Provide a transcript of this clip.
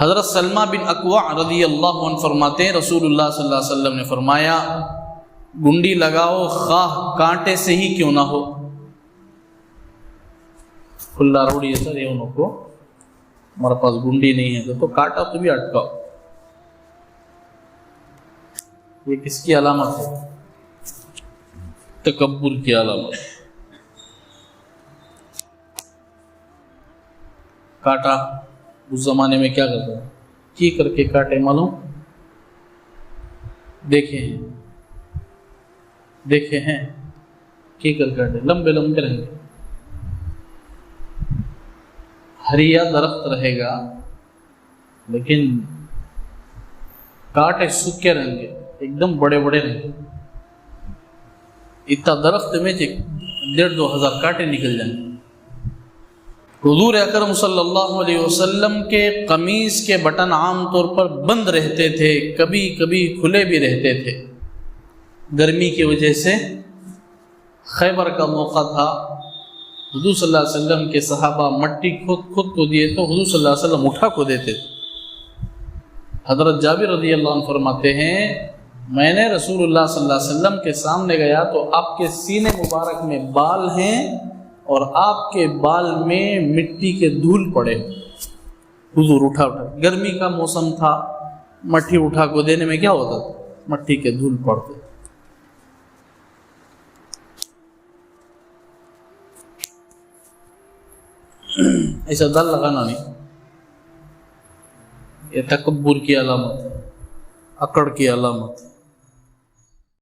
حضرت سلمہ بن اکوع رضی اللہ عنہ فرماتے ہیں رسول اللہ صلی اللہ علیہ وسلم نے فرمایا گنڈی لگاؤ خواہ کانٹے سے ہی کیوں نہ ہو. کھلا روڑی ہے سر یہ انہوں کو ہمارے پاس گنڈی نہیں ہے تو کاٹا تو بھی اٹکاؤ. یہ کس کی علامت ہے؟ تکبر کی علامت. کاٹا اس زمانے میں کیا کرتا ہے کی کر کے کاٹے معلوم دیکھے ہیں کی کر کاٹے لمبے لمبے رہیں گے. ہریا درخت رہے گا لیکن کاٹے سوکھے رہیں گے ایک دم بڑے بڑے رہیں گے. اتنا درخت میں 1,500-2,000 کاٹے نکل جائیں گے. حضور اکرم صلی اللہ علیہ وسلم کے قمیص کے بٹن عام طور پر بند رہتے تھے، کبھی کبھی کھلے بھی رہتے تھے. گرمی کی وجہ سے خیبر کا موقع تھا. حضور صلی اللہ علیہ وسلم کے صحابہ مٹی خود کو دیے تو حضور صلی اللہ علیہ وسلم اٹھا کو دیتے تھے. حضرت جابر رضی اللہ عنہ فرماتے ہیں میں نے رسول اللہ صلی اللہ علیہ وسلم کے سامنے گیا تو آپ کے سینے مبارک میں بال ہیں اور آپ کے بال میں مٹی کے دھول پڑے. حضور اٹھا گرمی کا موسم تھا، مٹی اٹھا کو دینے میں کیا ہوتا تھا مٹی کے دھول پڑتے. ایسا دل لگانا نہیں، یہ تکبر کی علامت، اکڑ کی علامت.